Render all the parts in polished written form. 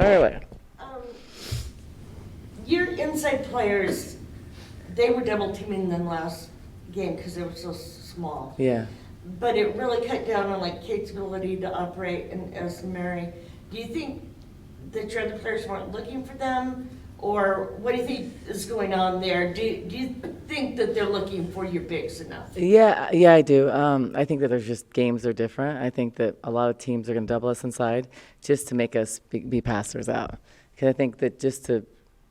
Fire away. Your inside players, they were double teaming them last game because they were so small. Yeah. But it really cut down on like Kate's ability to operate and as Mary. Do you think that your other players weren't looking for them? Or what do you think is going on there? Do you think that they're looking for your bigs enough? Yeah, I do. I think that there's just games are different. I think that a lot of teams are going to double us inside just to make us be passers out. Because I think that just to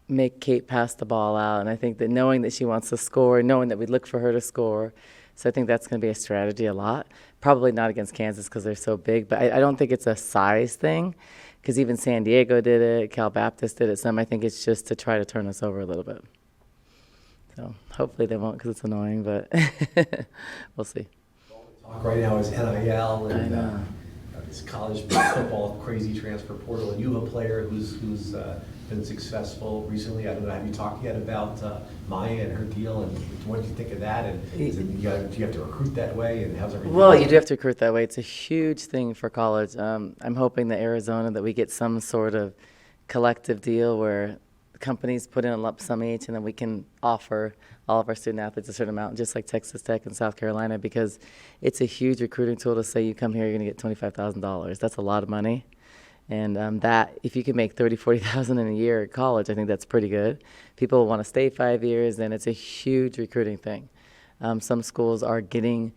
make Kate pass the ball out, and I think that knowing that she wants to score, knowing that we look for her to score, so I think that's going to be a strategy a lot. Probably not against Kansas because they're so big, but I don't think it's a size thing. Because even San Diego did it, Cal Baptist did it some. I think it's just to try to turn us over a little bit. So hopefully they won't because it's annoying, but we'll see. Talk right now is NIL I and know. this college football crazy transfer portal. And you have a player who's been successful recently. I don't know. Have you talked yet about Maya and her deal? And what do you think of that? And do you have to recruit that way? And how's everything? Well, you do have to recruit that way. It's a huge thing for college. I'm hoping that Arizona, that we get some sort of collective deal where companies put in a lump sum each, and then we can offer all of our student athletes a certain amount, just like Texas Tech and South Carolina, because it's a huge recruiting tool to say you come here, you're going to get $25,000. That's a lot of money. And that, if you can make $30,000, $40,000 in a year at college, I think that's pretty good. People want to stay 5 years, and it's a huge recruiting thing. Some schools are getting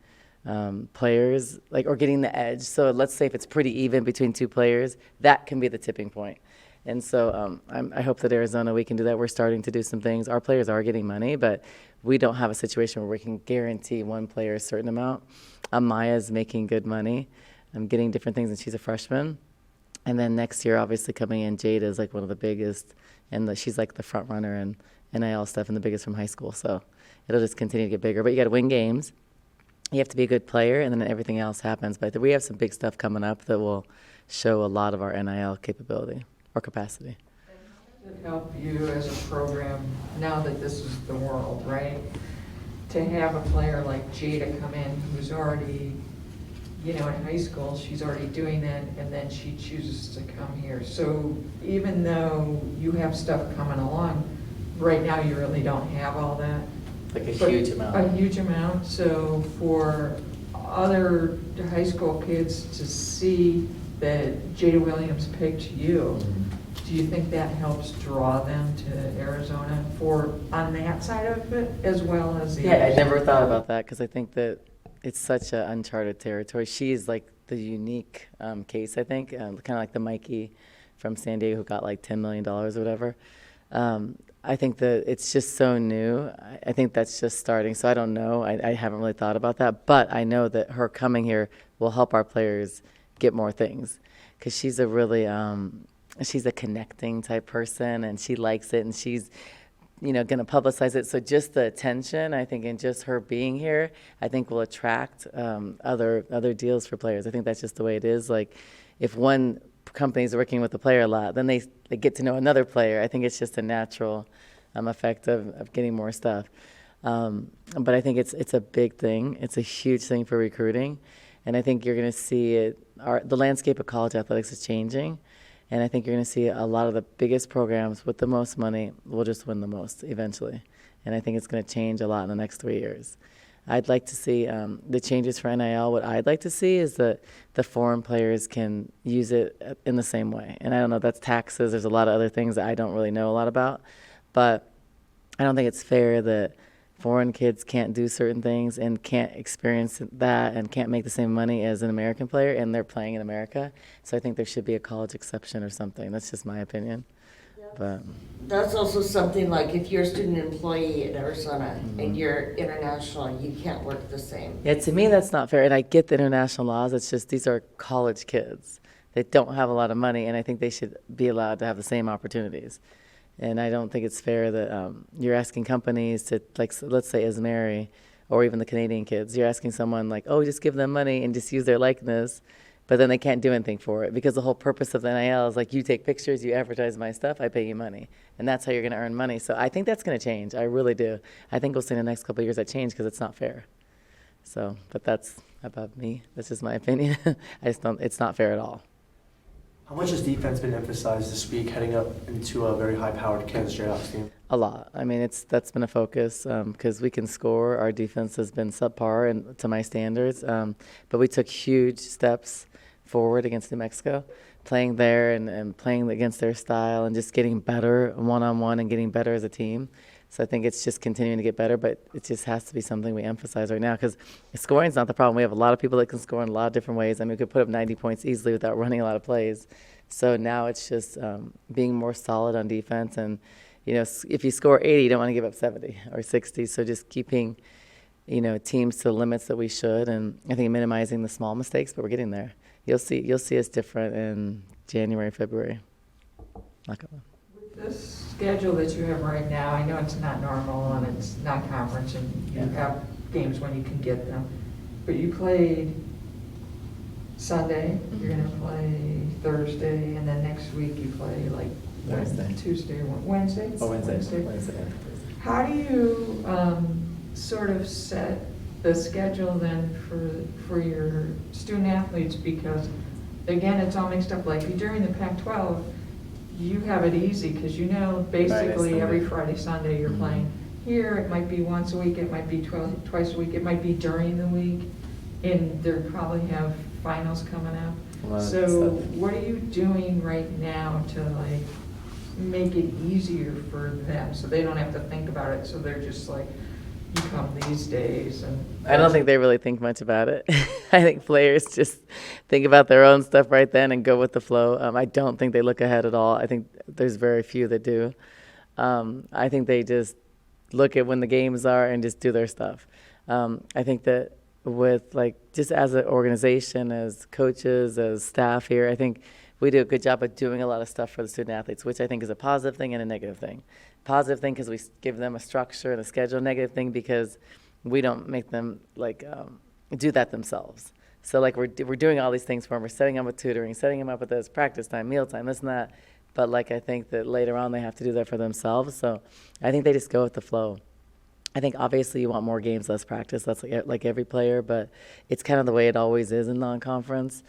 players, or getting the edge. So let's say if it's pretty even between two players, that can be the tipping point. And so I hope that Arizona, we can do that. We're starting to do some things. Our players are getting money, but we don't have a situation where we can guarantee one player a certain amount. Maya's making good money. I'm getting different things, and she's a freshman. And then next year, obviously coming in, Jada is like one of the biggest, and she's like the front runner and NIL stuff and the biggest from high school. So it'll just continue to get bigger. But you got to win games. You have to be a good player, and then everything else happens. But we have some big stuff coming up that will show a lot of our NIL capability or capacity. How does it help you as a program now that this is the world, right? To have a player like Jada come in who's already, in high school, she's already doing that, and then she chooses to come here. So even though you have stuff coming along, right now you really don't have all that. Like a huge amount. A huge amount. So for other high school kids to see that Jada Williams picked you, do you think that helps draw them to Arizona on that side of it as well as the Yeah, other I never side? thought about that because I think that it's such an uncharted territory. She's like the unique case, I think, kind of like the Mikey from San Diego who got like $10 million or whatever. I think that it's just so new. I think that's just starting. So I don't know. I haven't really thought about that. But I know that her coming here will help our players get more things because she's a really she's a connecting type person, and she likes it, and she's going to publicize it. So just the attention, I think, and just her being here, I think will attract other deals for players. I think that's just the way it is. Like if one company's working with a player a lot, then they get to know another player. I think it's just a natural effect of getting more stuff. But I think it's a big thing. It's a huge thing for recruiting. And I think you're going to see it. The landscape of college athletics is changing. And I think you're going to see a lot of the biggest programs with the most money will just win the most eventually. And I think it's going to change a lot in the next 3 years. I'd like to see the changes for NIL. What I'd like to see is that the foreign players can use it in the same way. And I don't know, that's taxes. There's a lot of other things that I don't really know a lot about. But I don't think it's fair that foreign kids can't do certain things and can't experience that and can't make the same money as an American player, and they're playing in America. So I think there should be a college exception or something. That's just my opinion. But That's also something like if you're a student employee at Arizona and you're international, you can't work the same. yeah, to me, that's not fair. And I get the international laws. It's just these are college kids. They don't have a lot of money, and I think they should be allowed to have the same opportunities. And I don't think it's fair that you're asking companies to, like, let's say Ismary or even the Canadian kids, you're asking someone like, oh, just give them money and just use their likeness, but then they can't do anything for it because the whole purpose of the NIL is like you take pictures, you advertise my stuff, I pay you money. And that's how you're going to earn money. So I think that's going to change. I really do. I think we'll see in the next couple of years that change because it's not fair. So, but that's about me. That's just my opinion. I just don't, it's not fair at all. How much has defense been emphasized this week heading up into a very high-powered Kansas Jayhawks team? A lot. I mean, that's been a focus because we can score. Our defense has been subpar and to my standards, but we took huge steps forward against New Mexico, playing there and playing against their style and just getting better one-on-one and getting better as a team. So I think it's just continuing to get better, but it just has to be something we emphasize right now because scoring is not the problem. We have a lot of people that can score in a lot of different ways. I mean, we could put up 90 points easily without running a lot of plays. So now it's just being more solid on defense. And, you know, if you score 80, you don't want to give up 70 or 60. So just keeping, you know, teams to the limits that we should. And I think minimizing the small mistakes, but we're getting there. You'll see us different in January, February. Not gonna. This schedule that you have right now, I know it's not normal and it's not conference and you have games when you can get them, but you played Sunday, you're gonna play Thursday, and then next week you play like Wednesday. Tuesday, Wednesday? Oh, Wednesday. How do you sort of set the schedule then for your student athletes? Because again, it's all mixed up. Like during the Pac-12, you have it easy because you know basically every Friday, Sunday you're playing. Here it might be once a week, it might be twice a week, it might be during the week, and they probably have finals coming up. So what are you doing right now to like make it easier for them so they don't have to think about it, so they're just like, you come these days? And I don't think they really think much about it. I think players just think about their own stuff right then and go with the flow. I don't think they look ahead at all. I think there's very few that do. I think they just look at when the games are and just do their stuff. I think that with like just as an organization, as coaches, as staff here, I think we do a good job of doing a lot of stuff for the student athletes, which I think is a positive thing and a negative thing. Positive thing because we give them a structure and a schedule. Negative thing because we don't make them like do that themselves. So like we're doing all these things for them. We're setting them with tutoring, setting them up with this practice time, meal time, this and that. But like I think that later on they have to do that for themselves. So I think they just go with the flow. I think obviously you want more games, less practice. That's like every player, but it's kind of the way it always is in non-conference.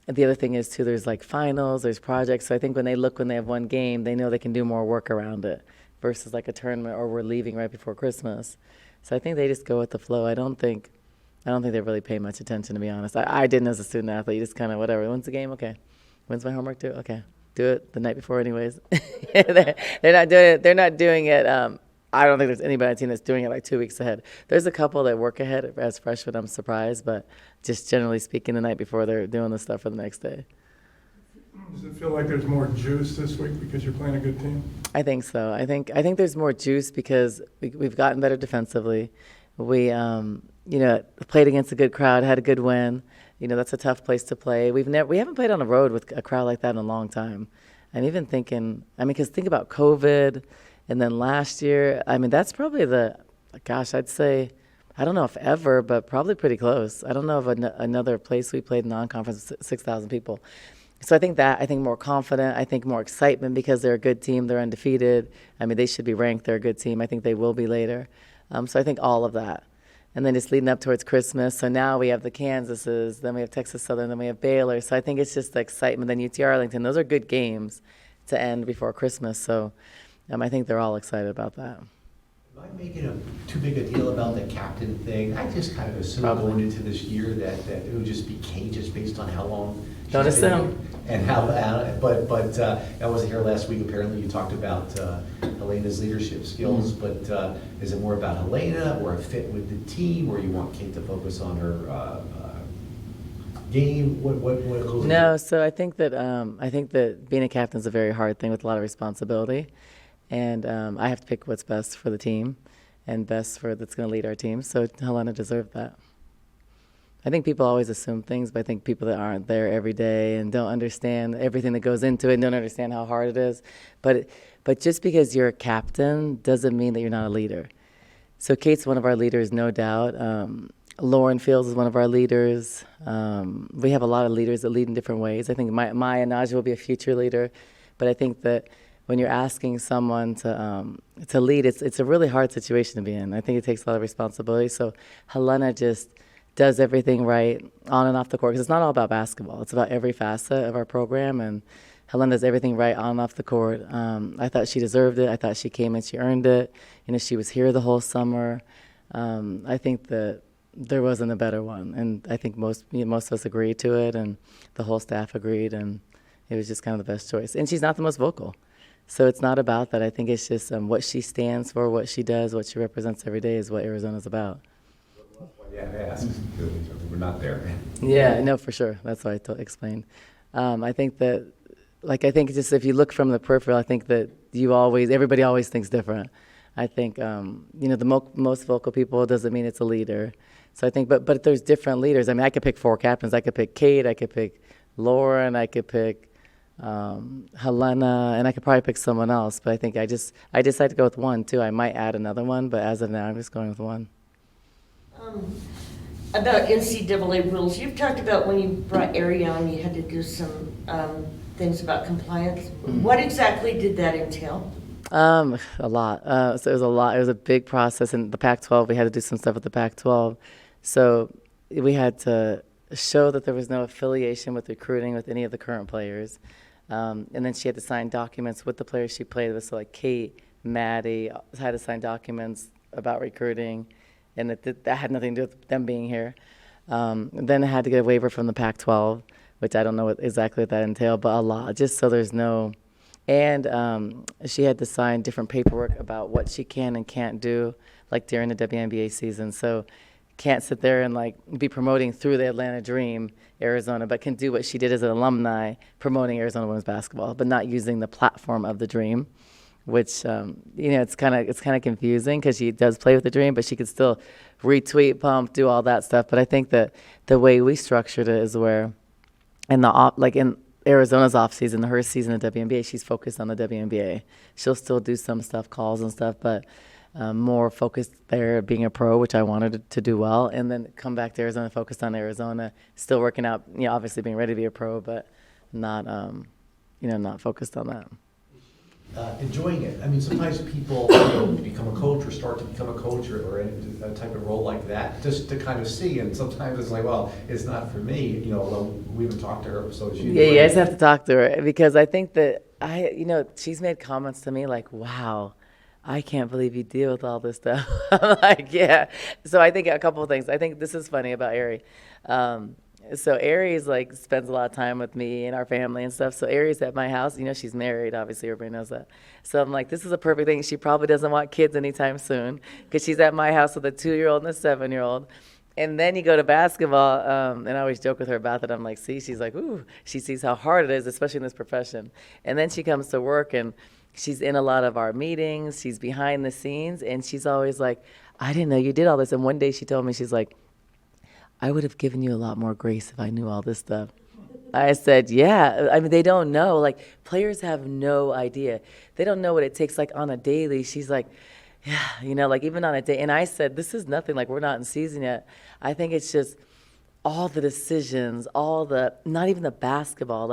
And the other thing is, too, there's like finals, there's projects. So I think when they have one game, they know they can do more work around it versus like a tournament or we're leaving right before Christmas. So I think they just go with the flow. I don't think they really pay much attention, to be honest. I didn't as a student athlete. You just kind of whatever. When's the game? Okay. When's my homework due? Okay. Do it the night before anyways. They're not doing it. They're not doing it. I don't think there's anybody on the team that's doing it like 2 weeks ahead. There's a couple that work ahead as freshmen. I'm surprised, but just generally speaking, the night before they're doing the stuff for the next day. Does it feel like there's more juice this week because you're playing a good team? I think so. I think there's more juice because we've gotten better defensively. We played against a good crowd, had a good win. You know, that's a tough place to play. We haven't played on the road with a crowd like that in a long time. And even thinking, because think about COVID. And then last year, that's probably I'd say, I don't know if ever, but probably pretty close. I don't know of another place we played non-conference with 6,000 people. So I think more confident. I think more excitement because they're a good team. They're undefeated. They should be ranked. They're a good team. I think they will be later. So I think all of that. And then just leading up towards Christmas. So now we have the Kansases, then we have Texas Southern, then we have Baylor. So I think it's just the excitement. Then UT Arlington. Those are good games to end before Christmas. So I think they're all excited about that. Am I making too big a deal about the captain thing? I just kind of assumed going into this year that it would just be Kate just based on how long. Don't assume. And how, but I wasn't here last week. Apparently, you talked about Helena's leadership skills. Mm-hmm. But is it more about Helena or a fit with the team, or you want Kate to focus on her game? What goes? No, so I think that being a captain is a very hard thing with a lot of responsibility. And I have to pick what's best for the team and best for that's going to lead our team. So Helena deserved that. I think people always assume things, but I think people that aren't there every day and don't understand everything that goes into it and don't understand how hard it is. But just because you're a captain doesn't mean that you're not a leader. So Kate's one of our leaders, no doubt. Lauren Fields is one of our leaders. We have a lot of leaders that lead in different ways. I think Maya and Adia will be a future leader. But I think that when you're asking someone to lead, it's a really hard situation to be in. I think it takes a lot of responsibility. So Helena just does everything right on and off the court. Because it's not all about basketball. It's about every facet of our program. And Helen does everything right on and off the court. I thought she deserved it. I thought she came and she earned it. She was here the whole summer. I think that there wasn't a better one. And I think most of us agreed to it, and the whole staff agreed. And it was just kind of the best choice. And she's not the most vocal. So it's not about that. I think it's just what she stands for, what she does, what she represents every day is what Arizona's about. Yeah, I asked, we're not there. Yeah, no, for sure. That's why I explained. I think that, I think just if you look from the peripheral, I think that everybody always thinks different. I think, the most vocal people doesn't mean it's a leader. So I think, but there's different leaders. I mean, I could pick 4 captains. I could pick Kate, I could pick Lauren, I could pick Helena, and I could probably pick someone else. But I think I decided to go with one, too. I might add another one, but as of now, I'm just going with one. About NCAA rules, you've talked about when you brought Adia on, you had to do some things about compliance. What exactly did that entail? A lot. So it was a lot. It was a big process. In the Pac-12, we had to do some stuff with the Pac-12. So we had to show that there was no affiliation with recruiting with any of the current players. And then she had to sign documents with the players she played with. So like Kate, Maddie had to sign documents about recruiting. And that had nothing to do with them being here. Then I had to get a waiver from the Pac-12, which I don't know exactly what that entailed, but a lot, just so there's no. And she had to sign different paperwork about what she can and can't do, like during the WNBA season. So can't sit there and be promoting through the Atlanta Dream, Arizona, but can do what she did as an alumni, promoting Arizona women's basketball, but not using the platform of the Dream. Which it's kind of confusing because she does play with the Dream, but she could still retweet, pump, do all that stuff. But I think that the way we structured it is where, in Arizona's off season, her season of WNBA, she's focused on the WNBA. She'll still do some stuff, calls and stuff, but more focused there, being a pro, which I wanted to do well, and then come back to Arizona, focused on Arizona, still working out, obviously being ready to be a pro, but not, not focused on that. Enjoying it. I mean, sometimes people become a coach or start to become a coach or in a type of role like that just to kind of see. And sometimes it's like, well, it's not for me. Although we haven't talked to her, so she. Yeah, you guys have to talk to her because I think that she's made comments to me like, "Wow, I can't believe you deal with all this stuff." I'm like, yeah. So I think a couple of things. I think this is funny about Ari. So Aries spends a lot of time with me and our family and stuff. So Aries at my house, she's married, obviously everybody knows that. So I'm like, this is a perfect thing. She probably doesn't want kids anytime soon because she's at my house with a 2-year-old and a 7-year-old. And then you go to basketball, and I always joke with her about that. I'm like, see, she's like, ooh, she sees how hard it is, especially in this profession. And then she comes to work and she's in a lot of our meetings. She's behind the scenes and she's always like, I didn't know you did all this. And one day she told me, she's like, I would have given you a lot more grace if I knew all this stuff. I said, yeah. I mean, they don't know. Players have no idea. They don't know what it takes, on a daily. She's like, yeah, even on a day. And I said, this is nothing. We're not in season yet. I think it's just all the decisions, not even the basketball,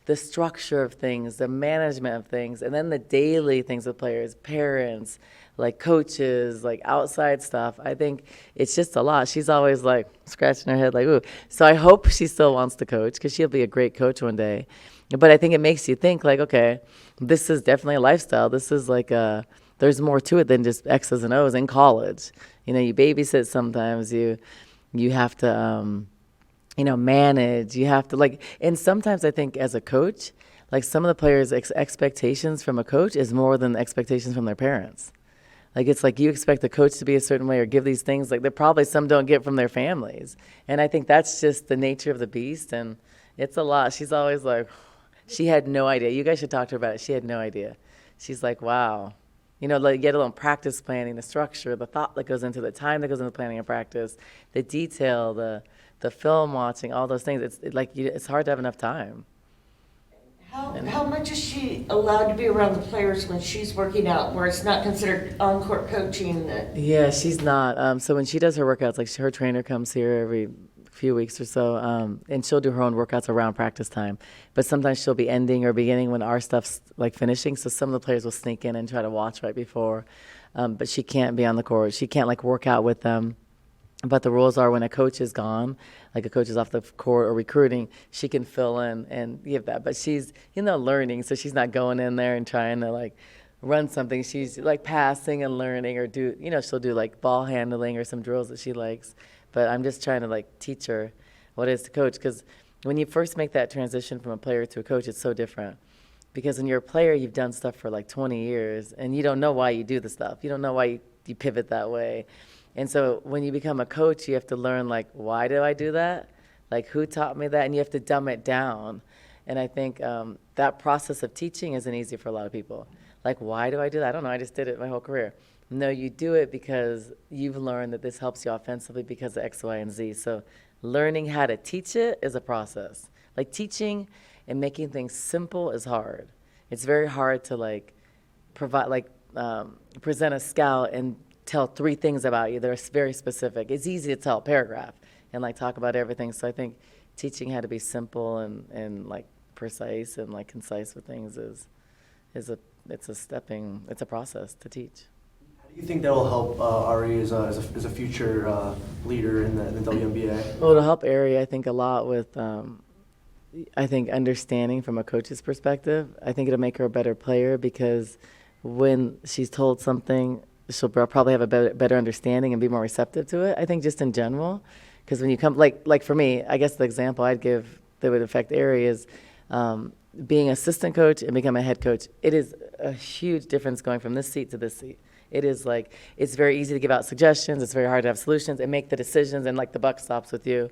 the structure of things, the management of things, and then the daily things with players, parents, coaches, outside stuff. I think it's just a lot. She's always scratching her head ooh. So I hope she still wants to coach because she'll be a great coach one day. But I think it makes you think okay, this is definitely a lifestyle. This is there's more to it than just X's and O's in college. You babysit sometimes. You have to, manage. You have to and sometimes I think as a coach, some of the players' expectations from a coach is more than the expectations from their parents. It's you expect the coach to be a certain way or give these things there probably some don't get from their families. And I think that's just the nature of the beast, and it's a lot. She's always she had no idea. You guys should talk to her about it. She had no idea. She's like, wow. Get alone practice planning, the structure, the thought that goes into the time that goes into planning a practice, the detail, the film watching, all those things. It's hard to have enough time. How much is she allowed to be around the players when she's working out, where it's not considered on-court coaching? Yeah, she's not. So when she does her workouts, her trainer comes here every few weeks or so, and she'll do her own workouts around practice time. But sometimes she'll be ending or beginning when our stuff's finishing. So some of the players will sneak in and try to watch right before. But she can't be on the court. She can't work out with them. But the rules are when a coach is gone, like a coach is off the court or recruiting, she can fill in and give that. But she's, learning, so she's not going in there and trying to like run something. She's like passing and learning or do, she'll do like ball handling or some drills that she likes. But I'm just trying to like teach her what it is to coach, because when you first make that transition from a player to a coach, it's so different. Because when you're a player, you've done stuff for like 20 years, and you don't know why you do the stuff. You don't know why you pivot that way. And so when you become a coach, you have to learn, like, why do I do that? Like, who taught me that? And you have to dumb it down. And I think that process of teaching isn't easy for a lot of people. Like, why do I do that? I don't know. I just did it my whole career. No, you do it because you've learned that this helps you offensively because of X, Y, and Z. So learning how to teach it is a process. Like, teaching and making things simple is hard. It's very hard to, like, present a scout and tell 3 things about you that are very specific. It's easy to tell a paragraph and like talk about everything. So I think teaching how to be simple and like precise and like concise with things it's a process to teach. How do you think that will help Ari as a future leader in the WNBA? Well, it'll help Ari, I think, a lot with, I think, understanding from a coach's perspective. I think it'll make her a better player because when she's told something, she'll probably have a better understanding and be more receptive to it. I think just in general, because when you come, like for me, I guess the example I'd give that would affect Ari is being assistant coach and become a head coach. It is a huge difference going from this seat to this seat. It is like, it's very easy to give out suggestions. It's very hard to have solutions and make the decisions, and like the buck stops with you.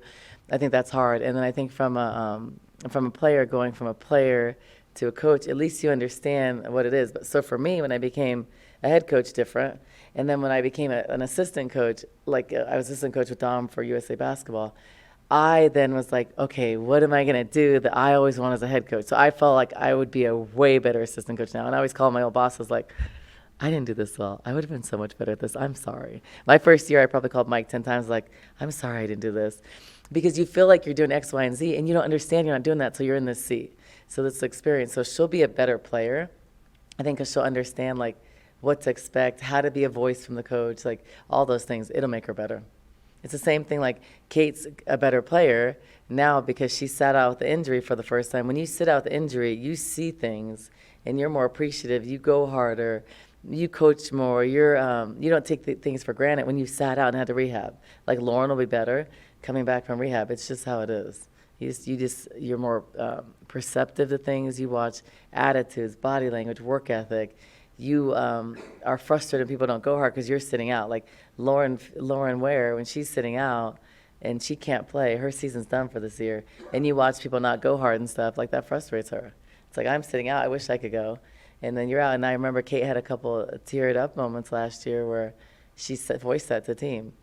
I think that's hard. And then I think from a player, going from a player to a coach, at least you understand what it is. But so for me, when I became a head coach, different. And then when I became an assistant coach, like I was assistant coach with Dom for USA Basketball, I then was like, okay, what am I going to do that I always want as a head coach? So I felt like I would be a way better assistant coach now. And I always call my old bosses like, I didn't do this well. I would have been so much better at this. I'm sorry. My first year, I probably called Mike 10 times like, I'm sorry I didn't do this. Because you feel like you're doing X, Y, and Z, and you don't understand you're not doing that, so you're in this seat. So that's the experience. So she'll be a better player, I think, because she'll understand, like, what to expect, how to be a voice from the coach, like, all those things. It'll make her better. It's the same thing, like, Kate's a better player now because she sat out with the injury for the first time. When you sit out the injury, you see things, and you're more appreciative. You go harder. You coach more. You don't take things for granted when you sat out and had to rehab. Like, Lauren will be better coming back from rehab. It's just how it is. You're more perceptive to things. You watch attitudes, body language, work ethic. You are frustrated when people don't go hard because you're sitting out. Like Lauren Ware, when she's sitting out and she can't play, her season's done for this year. And you watch people not go hard and stuff, like that frustrates her. It's like, I'm sitting out, I wish I could go. And then you're out. And I remember Kate had a couple teared up moments last year where she voiced that to the team.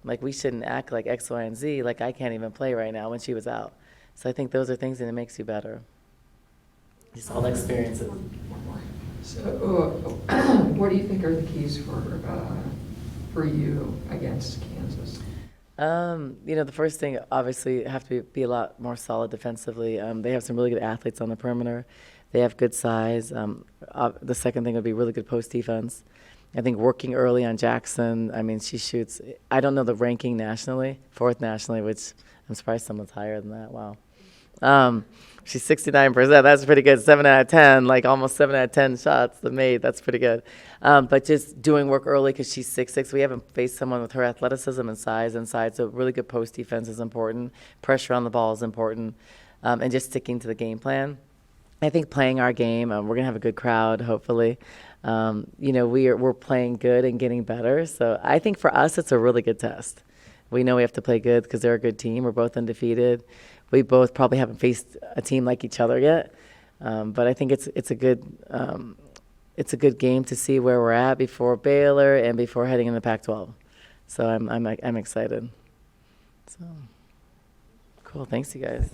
Like, we shouldn't act like X, Y, and Z, like I can't even play right now when she was out. So I think those are things that it makes you better. Just all the experiences. So, what do you think are the keys for you against Kansas? The first thing, obviously, have to be a lot more solid defensively. They have some really good athletes on the perimeter. They have good size. The second thing would be really good post defense. I think working early on Jackson, I mean, she shoots, I don't know the ranking nationally, 4th nationally, which I'm surprised someone's higher than that. Wow. She's 69%. That's pretty good. 7 out of 10, like almost 7 out of 10 shots made. That's pretty good. But just doing work early because she's 6'6". We haven't faced someone with her athleticism and size inside, so really good post defense is important. Pressure on the ball is important, and just sticking to the game plan. I think playing our game, we're going to have a good crowd, hopefully. We're playing good and getting better. So I think for us, it's a really good test. We know we have to play good because they're a good team. We're both undefeated. We both probably haven't faced a team like each other yet. But I think it's a good game to see where we're at before Baylor and before heading in the Pac-12. So I'm excited. So cool. Thanks, you guys.